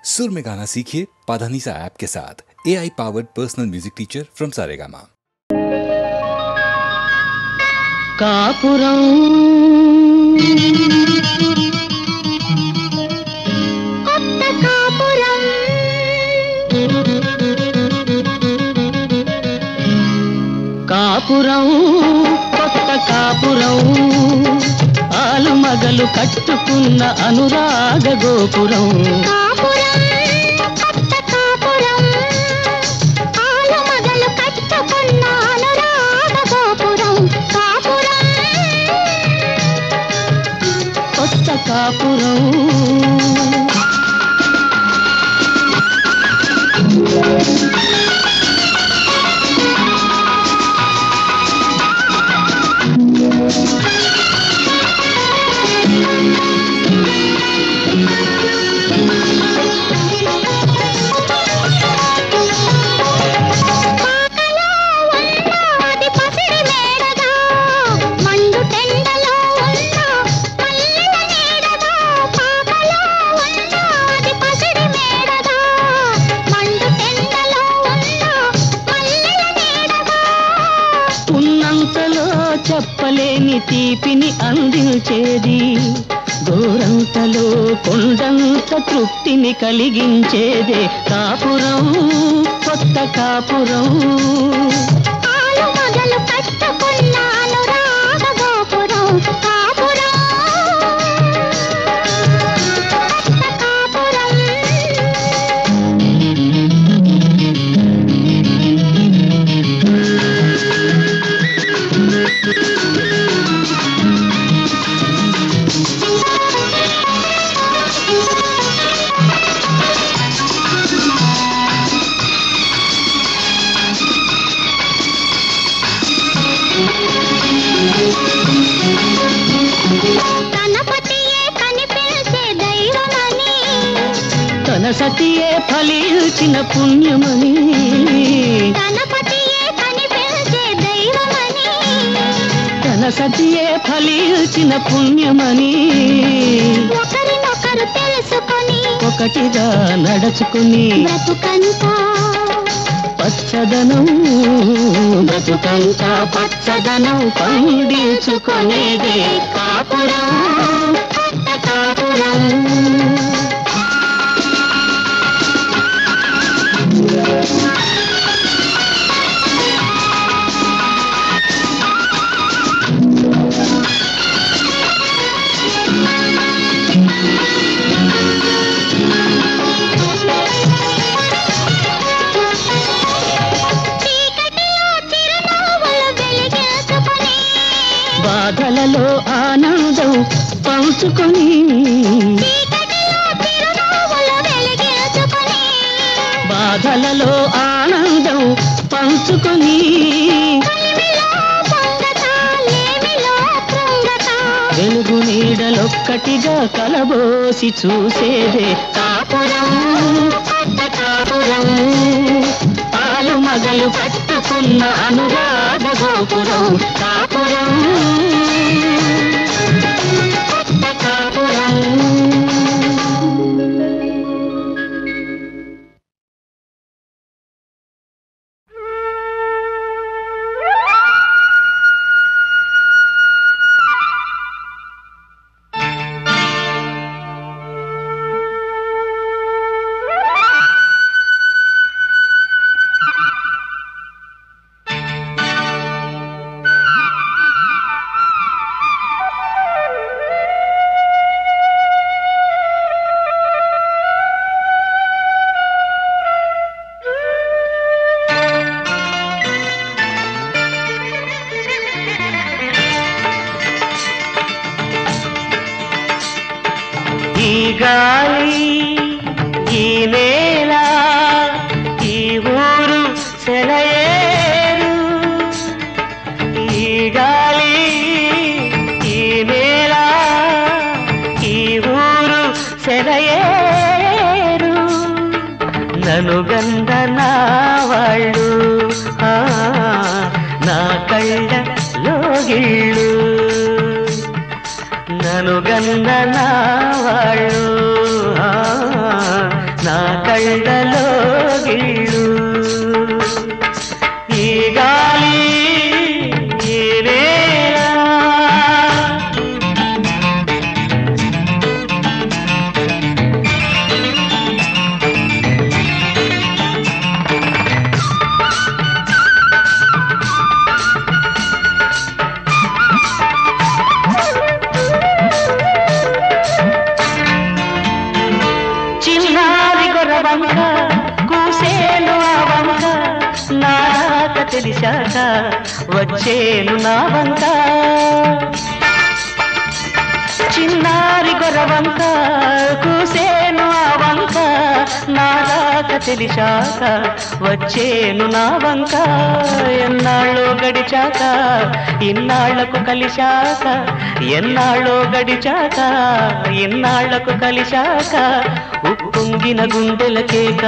सुर में गाना सीखिए पाधानीसा ऐप के साथ। AI powered personal music teacher from Saregama. Kapuram Kotha Kapuram కాపురం కొత్త కాపురం ఆలు మగలు కట్టుకున్న అనురాగ గోపురం కాపురం కొత్త కాపురం ఆలు మగలు కట్టుకున్న అనురాగ గోపురం కాపురం కొత్త కాపురం చెప్పలేని తీపిని అందించేది గోరంతలో కొండంత తృప్తిని కలిగించేదే కాపురం కొత్త కాపురం ఆలు మగలు కట్టుకున్న అనురాగ గోపురం కాపురం కొత్త కాపురం తన సతియే ఫలించిన పుణ్యమని గణపతియే కనిపించే దైవమని తన సతియే ఫలించిన పుణ్యమని ఒకరినొకరు తెలుసుకొని ఒకటిగా నడుచుకుని బ్రతుకంతా పచ్చదనం బ్రతుకంతా పచ్చదనం పండించుకునేదే కాపురం కొత్త కాపురం బాధలలో ఆనందం పంచుకొని బాధలలో ఆనందం పంచుకొని వెలుగు నీడలొక్కటిగా కలబోసి చూసేదే కాపురం కొత్త కాపురం ఆలు మగలు కట్టుకున్న అనురాగ గోపురం కాపురం కొత్త కాపురం ఈ గాలి ఈ నేల ఈ ఊరు సెలయేరు ఈ గాలి ఈ నేల ఈ ఊరు సెలయేరు నన్ను గంధనా వాళ్ళు నా కళ్ళలో గిళ్ళు నన్ను గంధనా వాళ్ళు నా కళ్ళలో గిళ్ళు ఈ గాలి ఈ నేల చిన్నారి గొర్రవంక కూసేను ఆ వంక నాక తెలిసాక వచ్చేను నా వంక చిన్నారి గొర్రవంక కూసేను ఆ వంక నాక తెలిసాక వచ్చేను నా వంక ఎన్నాళ్ళో గడిచాక ఇన్నాళ్లకు కలిశాక ఎన్నాళ్ళో గడిచాక ఇన్నాళ్లకు కలిశాక ఉప్పొంగిన గుండెల కేక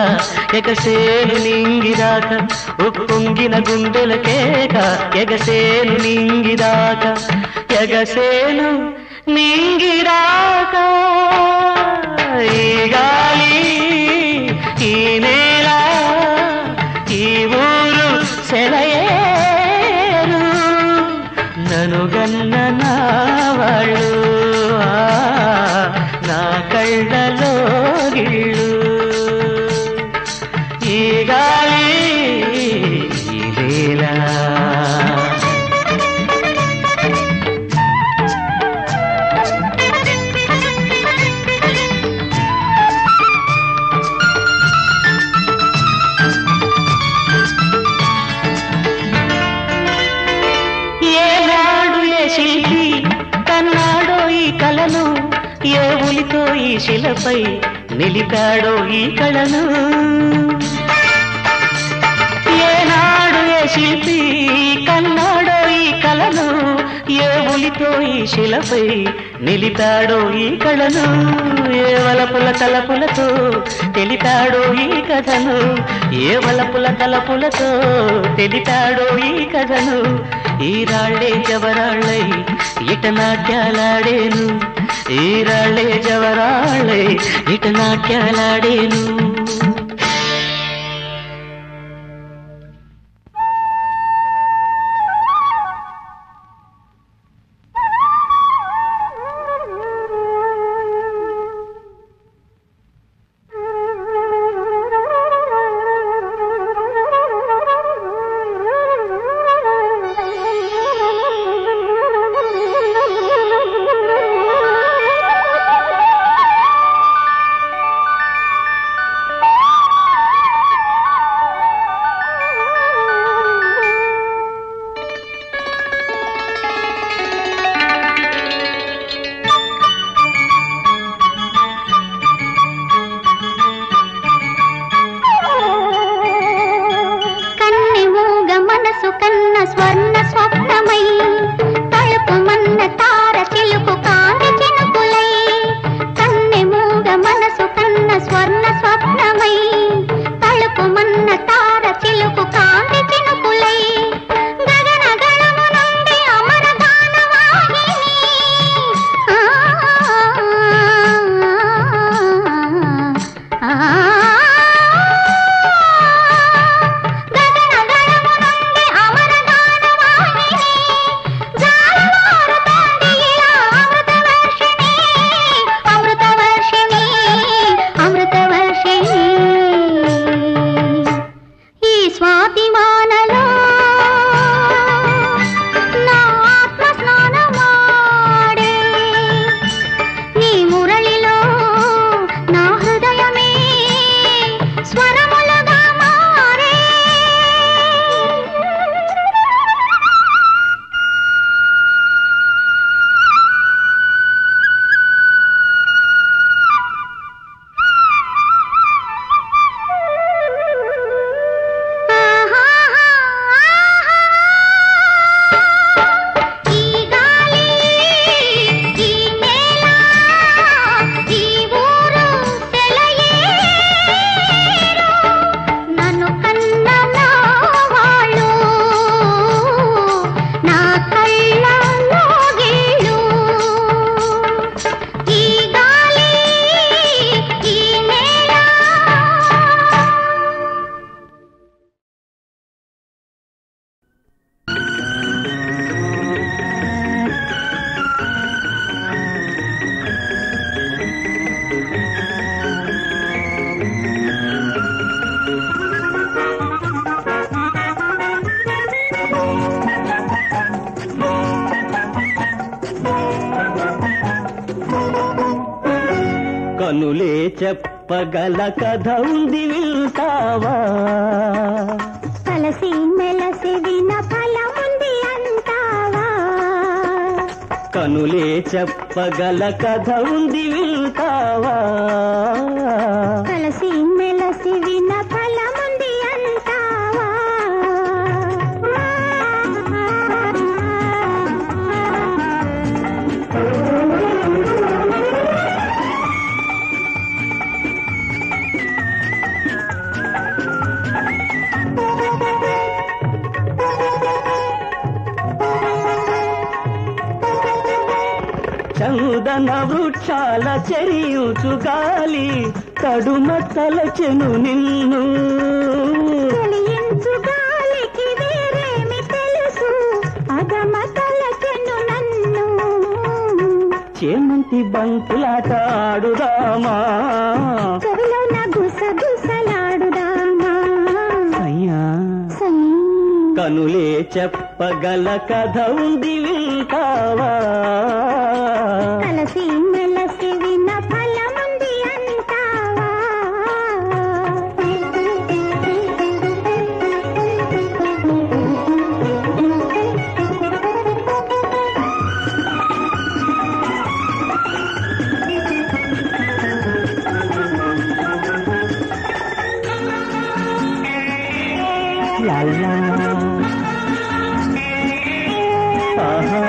ఎగసేను నింగిరాక ఉప్పొంగిన గుండెల కేక ఎగసేను నింగిరాక ఎగసేను నింగిరాక ఈ గాలి ఈ నేల ఈ ఊరు సెలయేరు నను గన్న నా వాళ్ళు నా కళ్ళలో గిళ్ళు ఈ గాలి ఈ నేల శిల్పి కన్నాడో ఈ కళను ఏ ఉలితో ఈ శిలపై నిలిపాడో ఈ కళను ఏనాడు ఏ శిల్పి కన్నాడో ఈ కళను ఏ ఉలితో ఈ శిలపై నిలిపాడో ఈ కళను ఏ వలపుల తలపులతో తెలిపాడో ఈ కథను ఏ వలపుల తలపులతో తెలిపాడో ఈ కథను ఈ రాళ్ళే జవరాళ్ళై ఇట నాట్యాలాడేను ఈ రాళ్ళే జవరాళ్ళై ఇట నాట్యాలాడేను చెప్పగల కథ ఉంది వింటావా కలసి మెలసి విన ఫలముంది అంటావా కనులే చెప్పగల కథ ఉంది వింటావా కలసి మెలసి విన ఫలముంది అంటావా చందన వృక్షాల చెరియుచు గాలి తడుమ తలచెను నిన్ను చెలియించు గాలికి వేరేమి తెలుసు అగమ తలచెను నన్ను చేమంతి బంతులాట ఆడుదామా చెవిలోన గుసగుసలాడుదామా అయ్యా సై కనులే చెప్పగల కథ ఉంది వింటావా కలసి మెలసి విన ఫలముంది అంటావా లాలా ఆహా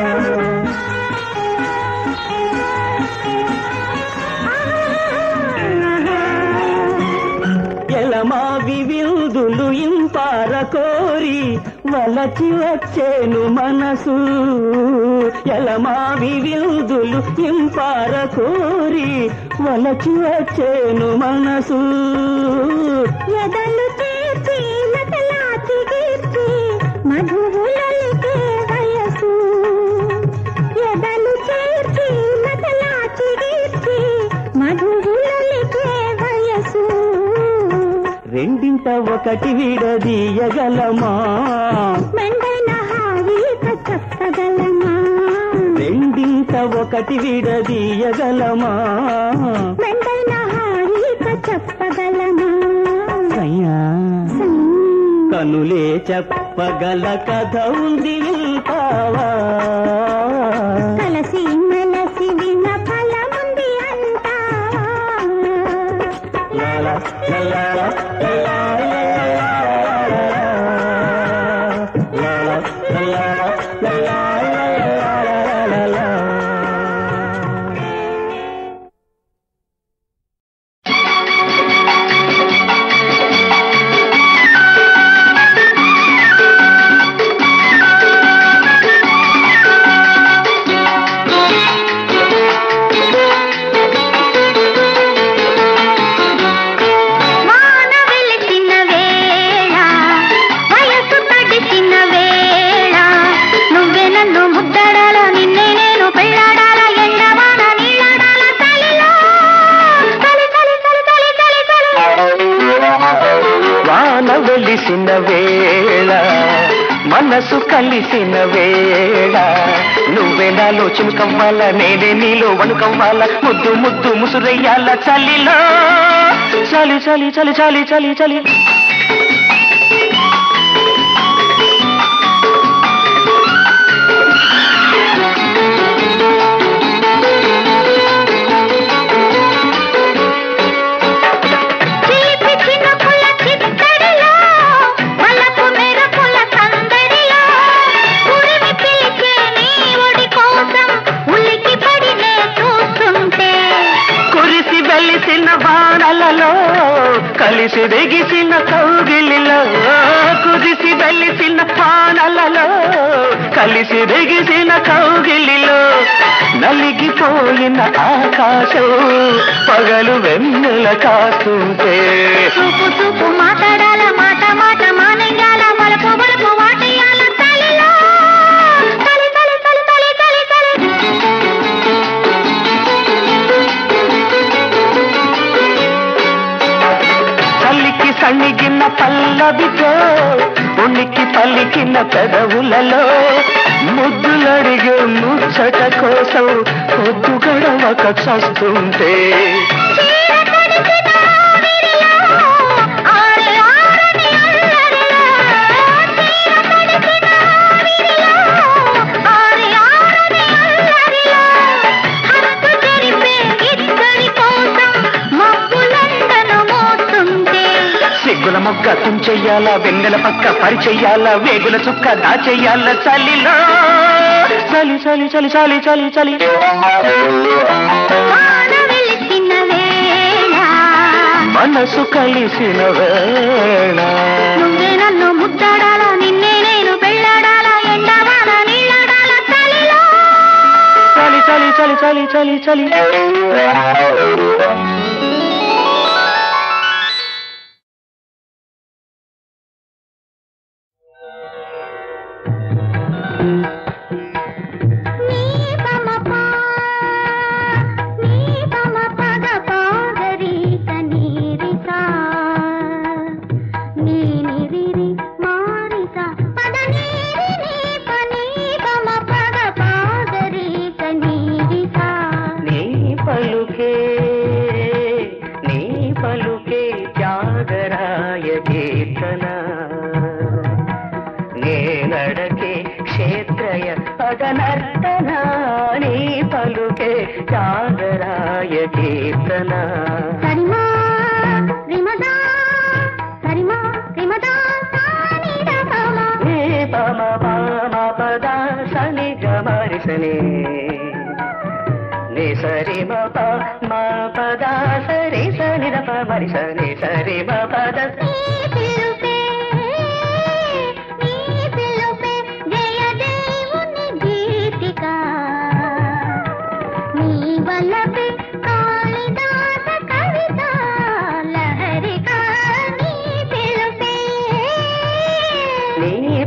ఎలమావి విందులు ఇంపార కోరి వలచి వచ్చేను మనసు ఎలమావి విందులు ఇంపార కోరి వలచి వచ్చేను మనసు ఎదలు చేర్చి లతలాచి గీర్చి మధువులలికే వయసు ఎదలు చేర్చి లతలాచి గీర్చి మధువులలికే వయసు రెండింట ఒకటి విడదీయగలమా మెండైన హాయిక చెప్పగలమా రెండింట ఒకటి విడదీయగలమా మెండైన హాయిక చెప్పగలమా అయ్యా సై కనులే చెప్పగల కథ ఉంది వింటావా కలసి మెలసి విన ఫలముంది అంటావా లాలా లాలా వాన వెలిసిన వేళ వయసు తడిసిన వేళ నువ్వే నన్ను ముద్దడాల నిన్నే నేను పెళ్ళాడాల ఎండవాన నీళ్ళడాల చలిలో చలి చలి చలి చలి చలి చలి వాన వెలిసిన వేళ మనసు కలిసిన వేళ నువ్వే నాలో చిముకవ్వాల నేనే నీలో వణుకవ్వాల ముద్దు ముద్దు ముసురయ్యాల చలిలో చలి చలి చలి చలి చలి చలి చిలిపి చినుకుల చిత్తడిలో వలపు మెరుపుల సందడిలో ఉరిమి పిలిచే నీ ఒడి కోసం ఉలికి పడినే చూస్తుంటే కురిసి వెలిసిన వానలలో కలిసి దిగిసిన కౌగిలిలో కురిసి వెలిసిన వానలలో కలిసి దిగిసిన కౌగిలిలో నలిగిపోయిన ఆకాశం పగలు వెన్నెల కాస్తుంటే చూపు చూపు మాట్లాడాల మాట మాట మానేయాల వలపు వలపు వాటేయాల తలిలో తలి తలి తలి తలి తలి తలి చల్లికి సణిగిన పల్లవితో ఉనికి పలికిన పెదవులలో ముద్దులడిగే ముచ్చట కోసం పొద్దు గడవక చస్తుంటే చీర తడి సిగ్గుల మొగ్గ తుంచెయ్యాల వెన్నెల పక్క పరిచెయ్యాల వేగుల చుక్క దాచెయ్యాల చలిలో చలి చలి చలి చలి చలి చలి మనసు కలిసిన వేళ నువ్వే నన్ను ముద్దాడాలా నిన్నే నేను పెళ్ళాడాలా ఎండవాన నీళ్ళాడాలా చలిలో చలి చలి చలి చలి చలి చలి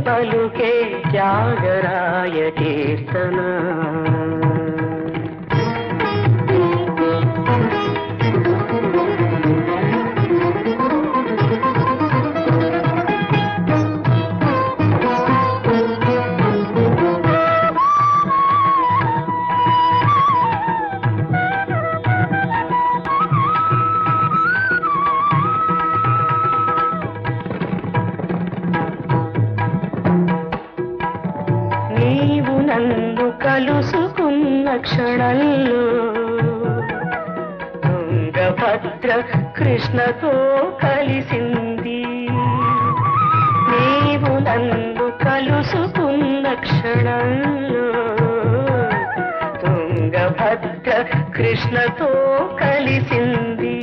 పలుకే త్యాగరాయ కీర్తన కలుసుకున్న క్షణంలో తుంగభద్ర కృష్ణతో కలిసింది నీవు నన్ను కలుసుకున్న క్షణంలో తుంగభద్ర కృష్ణతో కలిసింది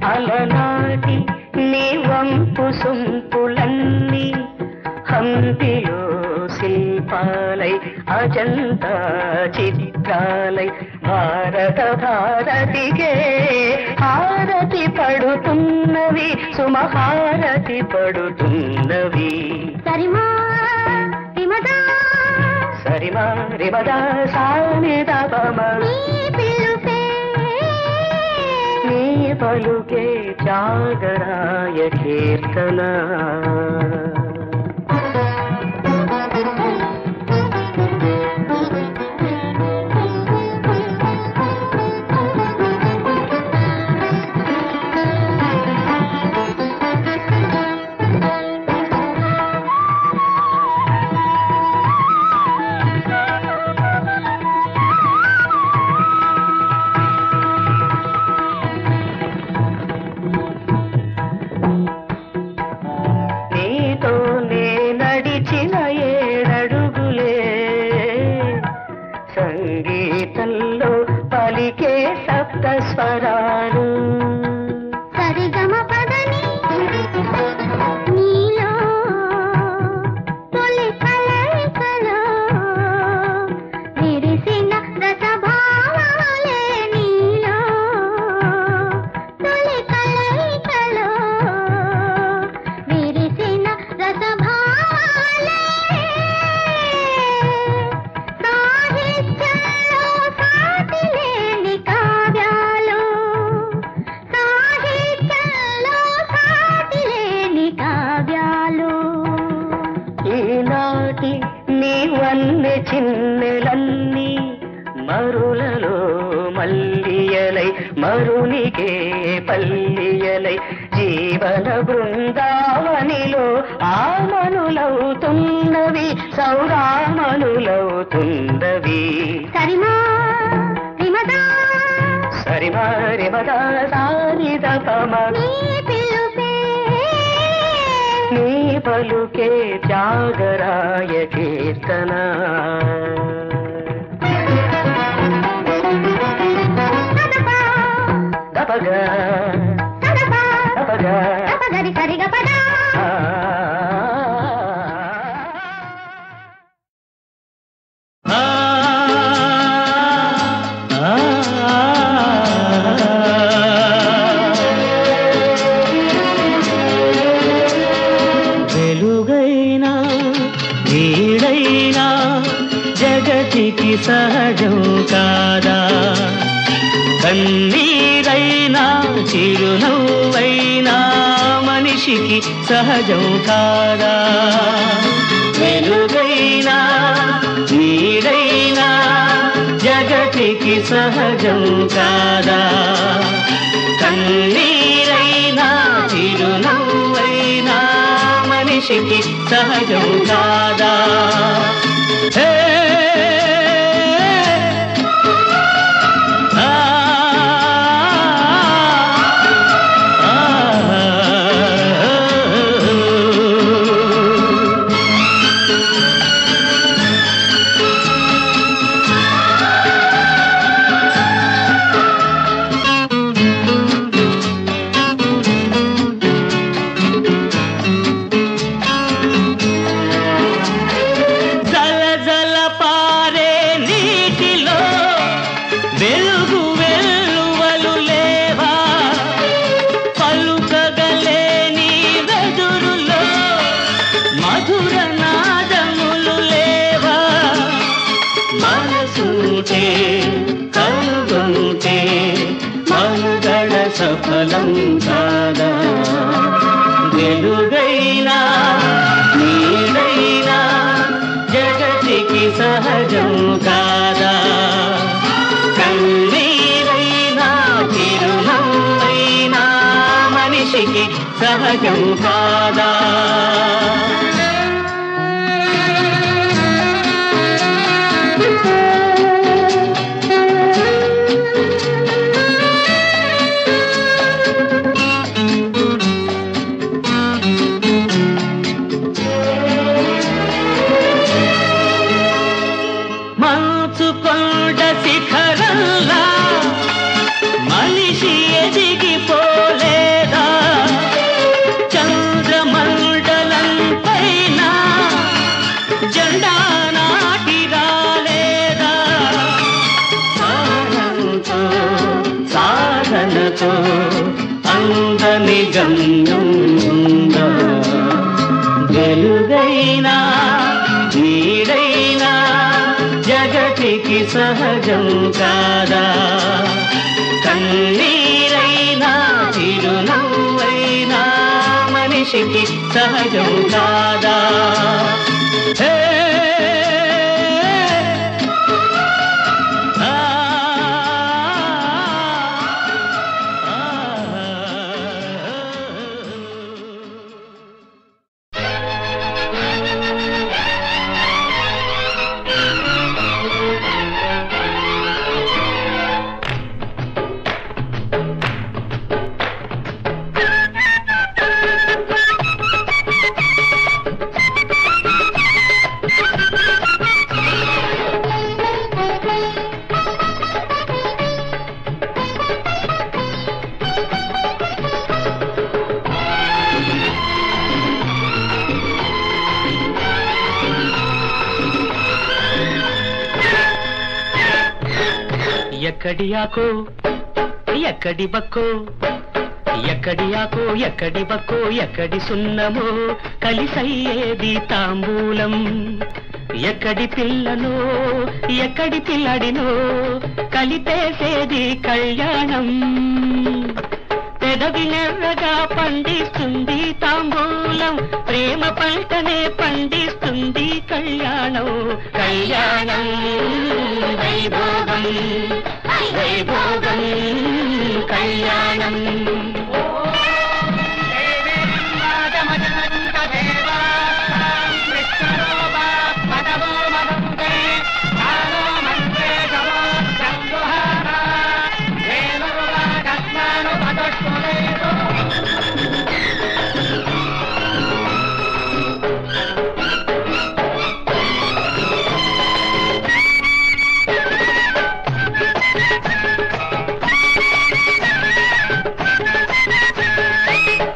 అలనాటి నీ వంపు సొంపులన్నీ హంపిలో శిల్పాలై అజంతా చిత్రాలై భారత భారతికే హారతి పడుతున్నవి సుమహారతి పడుతున్నవి సరిమా రిమదా సానిదా పమ పలుకే త్యాగరాయ కీర్తన సంగీతంలో పలికే సప్త స్వరాలు సరిగమ పదని నీలో తొలి కలయికలో విరిసిన రసభావాలే నీలో తొలి కలయికలో విరిసిన రసభావాలే మరునికే పల్లియలై జీవన బృందావనిలో ఆమనులవుతున్నవి సౌరామనులవుతున్నవి సరిమా రిమదా సరిమా రిమదా సానిద పమ నీ పలుకే త్యాగరాయ కీర్తన దపగా దపగా దపగరి సరిగ పద వెలుగైనా నీడైనా జగతికి సహజం కాదా కన్నీరైనా చిరునవ్వైనా మనిషికి సహజం కాదా వెలుగైనా నీడైనా జగతికి సహజం కాదా కన్నీరైనా చిరునవ్వైనా మనిషికి సహజం కాదా సఫలం కాదా వెలుగైనా నీడైనా జగతికి సహజం కాదా కన్నీరైనా చిరునవ్వైనా మనిషికి సహజం కాదా అందని గమ్యం ఉందా వెలుగైనా నీడైనా జగతికి సహజం కాదా కన్నీరైనా చిరునవ్వైనా మనిషికి సహజం కాదా ఎక్కడి ఆకో ఎక్కడి బక్కో ఎక్కడి ఆకో ఎక్కడి బక్కో ఎక్కడి సున్నమో కలిసయ్యేది తాంబూలం ఎక్కడి పిల్లనో ఎక్కడి పిల్లడినో కలిపేసేది కళ్యాణం పెదవి నెర్రగా పండిస్తుంది తాంబూలం ప్రేమ పంటనే పండిస్తుంది కళ్యాణం కళ్యాణం వైభోగం వైభోగం కళ్యాణం.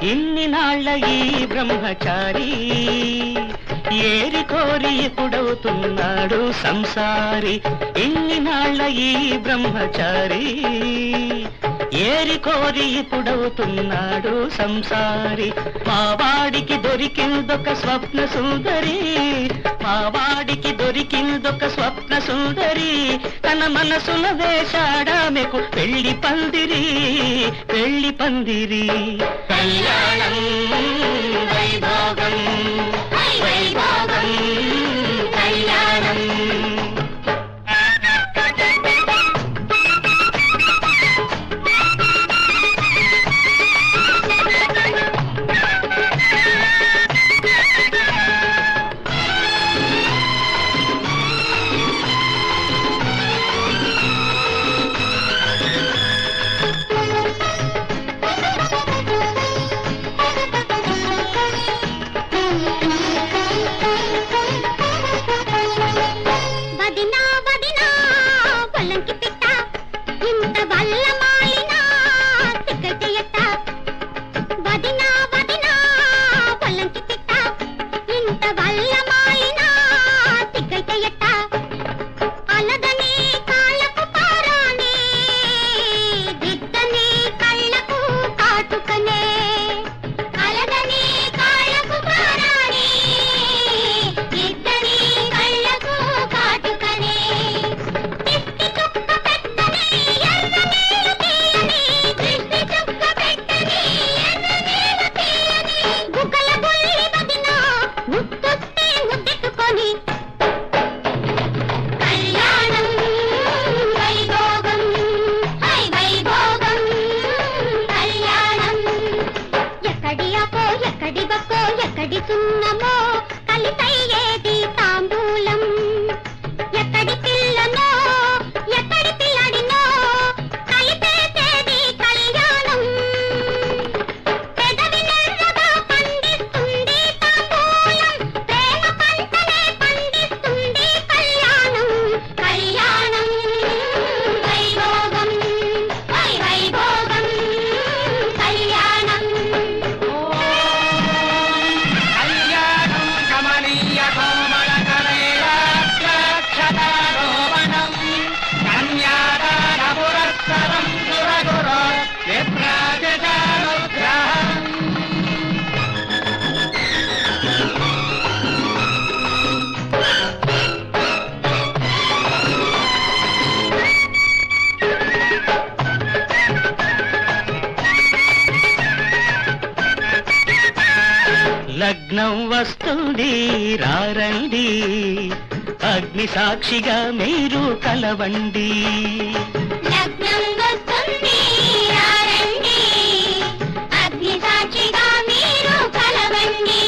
ఇన్ని నాళ్ళ ఈ బ్రహ్మచారి ఏరి కోరి ఎప్పుడవుతున్నాడు సంసారి. ఇన్ని నాళ్ళ ఈ బ్రహ్మచారి ఏరి కోరి ఎప్పుడవుతున్నాడు సంసారి. మావాడికి దొరికిందొక స్వప్న సుందరి, మావాడికి దొరికిందొక స్వప్న సుందరి. తన మనసున వేశాడామెకు పెళ్లి పందిరి, పెళ్లి పందిరి. కళ్యాణం వైభోగం, వైభోగం కళ్యాణం. లగ్నం వస్తుంది రారండి, అగ్ని సాక్షిగా మీరు కలవండి. లగ్నం వస్తుంది రారండి, అగ్ని సాక్షిగా మీరు కలవండి.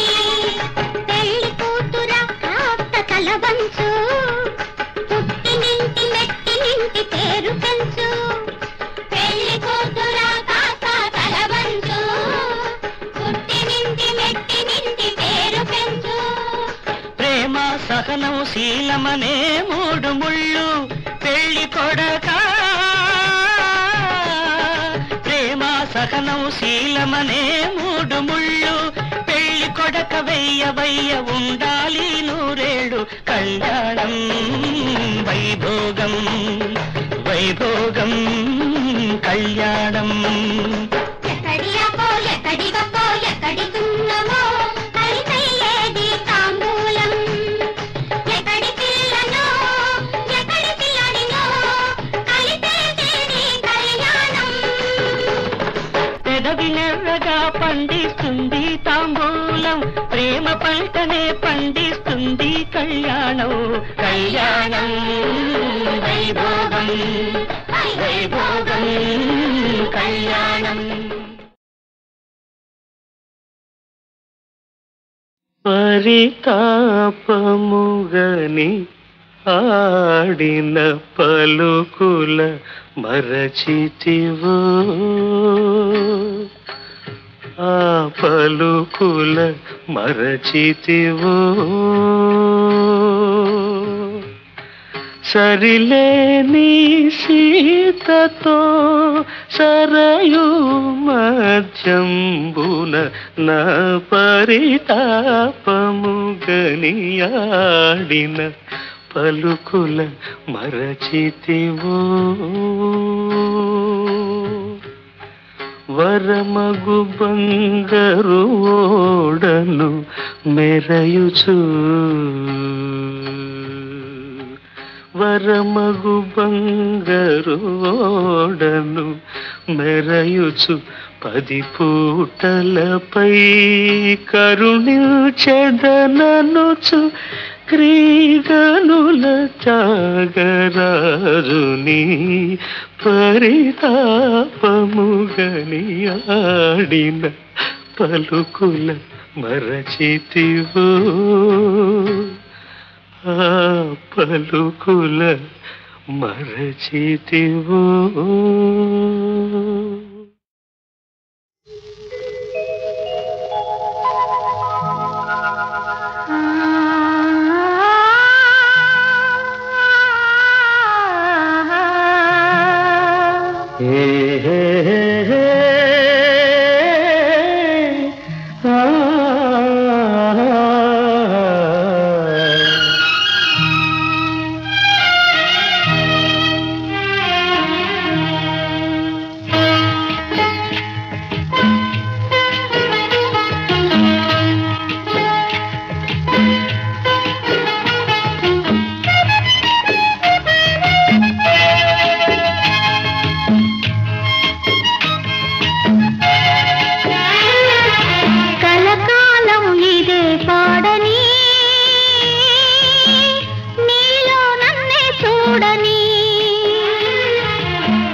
పెళ్లి కూతుర కాస్త కలవంచు, పుట్టినింటి మెట్టినింటి పేరు పెంచు. పెళ్లి కూతుర కాస్త కలవంచు, పుట్టినింటి మెట్టినింటి పేరు పెంచు. ప్రేమ సహనం శీలమనే మూడు ముళ్ళు పెళ్లి కొడక, ప్రేమ సహనం శీలమనే మూడు ముళ్ళు పెళ్లి కొడక. వెయ్య వెయ్య ఉండాలి నూరేళ్ళు కళ్యాణం వైభోగం, వైభోగం కళ్యాణం. ఎక్కడి అపో ఎక్కడి గప్పో ఎక్కడి సున్నమో కలిసయ్యేది తాంబూలం. ఎక్కడి పిల్లనో ఎక్కడి పిల్లడినో కలిసేది కళ్యాణం. పెదవి నెర్రగా పండిస్తుంది తాంబూలం, ప్రేమ పంటనే పండిస్తుంది కళ్యాణం. కళ్యాణం వైభోగం, వైభోగం కళ్యాణం. పరితాపముగని ఆడిన పలుకుల మరచితివో ఆ పలుకుల మరచితివో సరిలేని సీతతో సరయు మధ్యంబున నా పరితాపముగనియాడిన పలుకుల మరచితివో వరమగు బంగరు ఓడను మెరయుచు వరమగు బంగరు ఓడను మెరయుచు 10 పూటలపై కరుణించెదననుచు క్రీగనుల త్యాగరాజుని పరితాపముగనియాడిన పలుకుల మరచితివో ఆ పలుకుల మరచితివో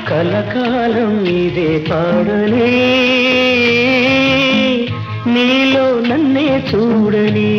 కలకాలం ఇదే పాడని నీలో నన్నే చూడని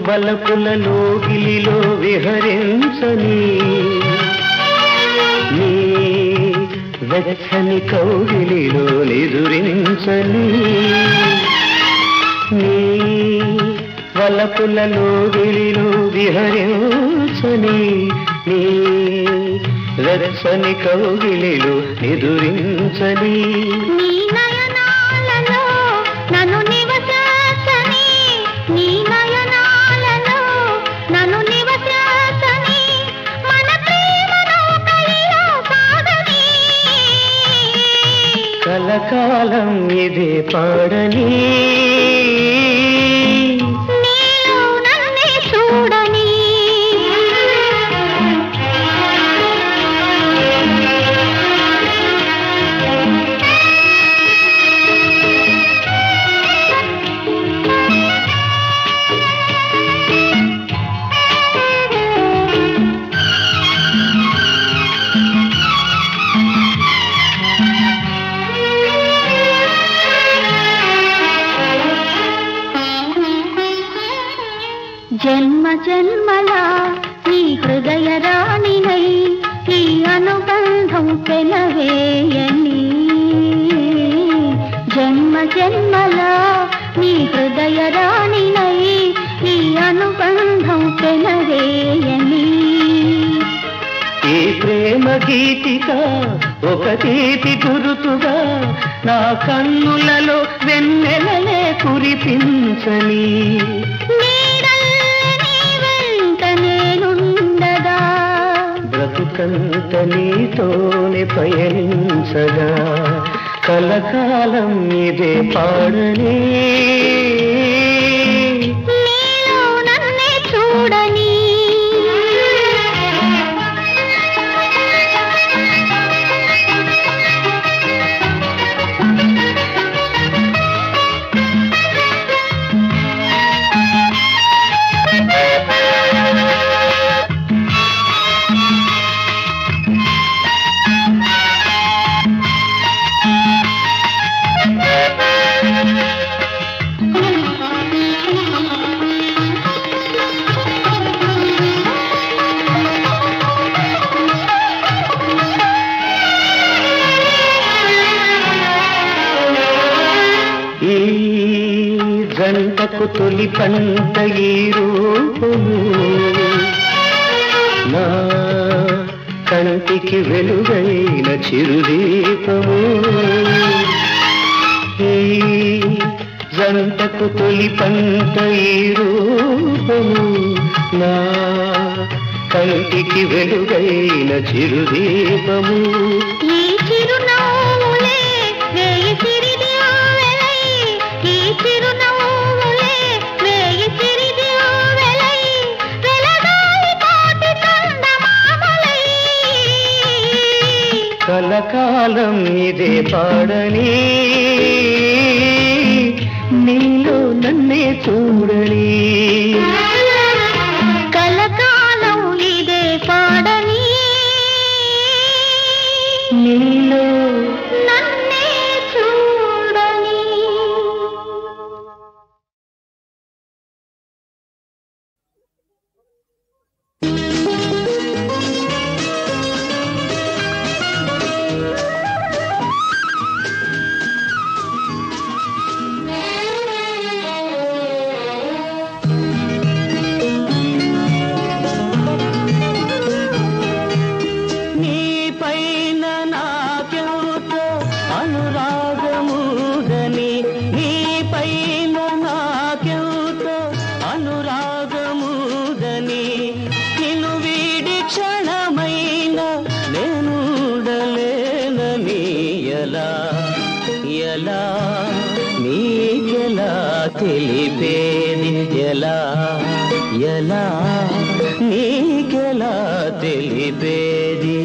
వలపులలో గిలిలో విహరించని నీ వెచ్చని కౌగిలిలో నిదురించని నీ వలపులలో గిలిలో విహరించని నీ వెచ్చని కౌగిలిలో నిదురించని కలకాలం ఇదే పాడని నీలో నన్నే చూడని జన్మ జన్మలా నీ హృదయ రాణినై ఈ అనుబంధం పెనవేయని జన్మ జన్మలా నీ హృదయ రాణినై ఈ అనుబంధం పెనవేయని ప్రేమ గీతిక ఒక తీపి గురుతుగా నా కన్నులలో వెన్నెలలే కురిపించని బ్రతుకంత నీతోనే పయనించగా కలకాలం ఇదే పాడని నన్నే చూడని జంటకు తొలి పంట ఈ రూపము నా కంటికి వెలుగైన చిరుదీపము ఈ జంటకు తొలి పంట ఈ రూపము నా కంటికి వెలుగైన చిరుదీపము ఈ చిరునవ్వులే వేయి సిరిదివ్వెలై ఈ చిరునవ్వులే వేయి సిరిదివ్వెలై వెలగాలి కోటి చందమామలై కలకాలం ఇదే పాడని నీలో నన్నే చూడని కలకాలం ఇదే పాడని నీలో నన్నే చూడని నీపైన నాకెంతో అనురాగముదని నీపైన నాకెంతో అనురాగముదని నిన్ను వీడి క్షణమైన నేనుడలేనని ఎలా ఎలా నీకెలా తెలిపేది ఎలా ఎలా నీకెలా తెలిపేది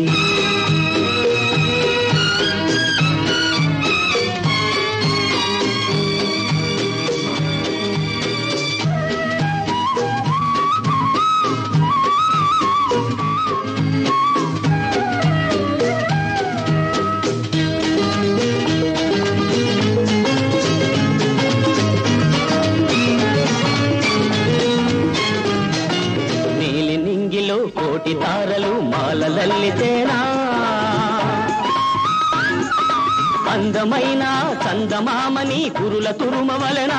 నీలి నింగిలో కోటి తారలు మాలలల్లితేనా అందమైన చందమామని కురుల తురుమవలెనా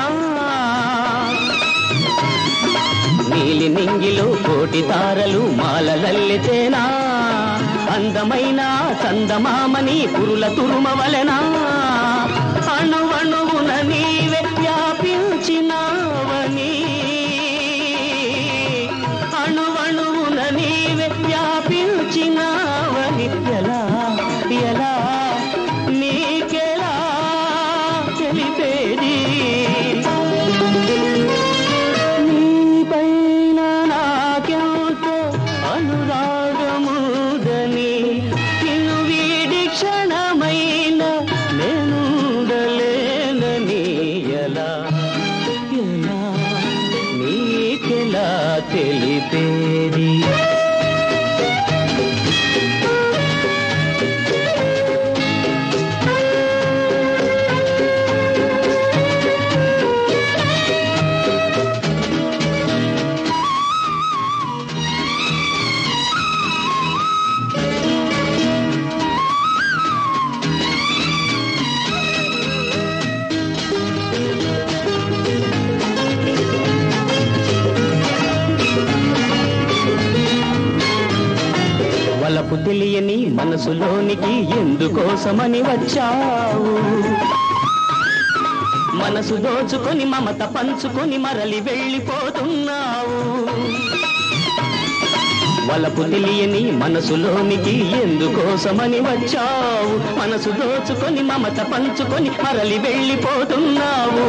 నీలి నింగిలో కోటి తారలు మాలలల్లితేనా అందమైన చందమామని కురుల తురుమవలెనా అణువణువున నీవే వ్యాపించినావని అణువణువున నీవే వ్యాపించినావని ఎలా ఎలా నీకెలా తెలిపేది నీపైన నాకెంతో అనురాగముదని నిన్ను వీడి క్షణమైన నేనుడలేనని ఎలా ఎలా నీకెలా తెలిపేది తెలియని మనసులోనికి ఎందుకోసమని వచ్చావు మనసు దోచుకొని మమత పంచుకొని మరలి వెళ్ళిపోతున్నావు వలపు తెలియని మనసులోనికి ఎందుకోసమని వచ్చావు మనసు దోచుకొని మమత పంచుకొని మరలి వెళ్ళిపోతున్నావు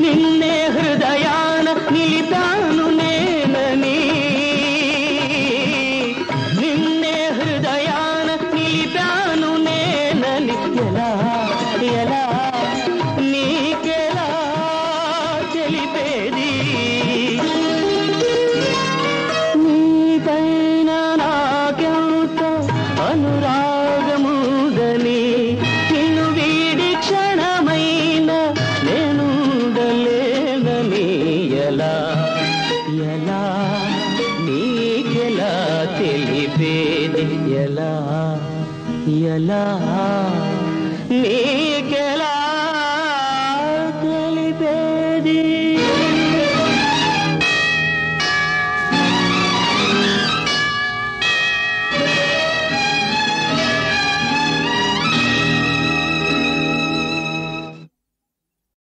నిన్నే హృదయాన నిలిపాను నేనని నిన్నే హృదయాన నిలిపాను నేనని ఎలా ఎలా నీకెలా తెలిపేది అనురాగముదని నిన్ను వీడి క్షణమైన నేనుండలేనని ఎలా ఎలా నీకెలా తెలిపేది ఎలా ఎలా నీకెలా తెలిపేది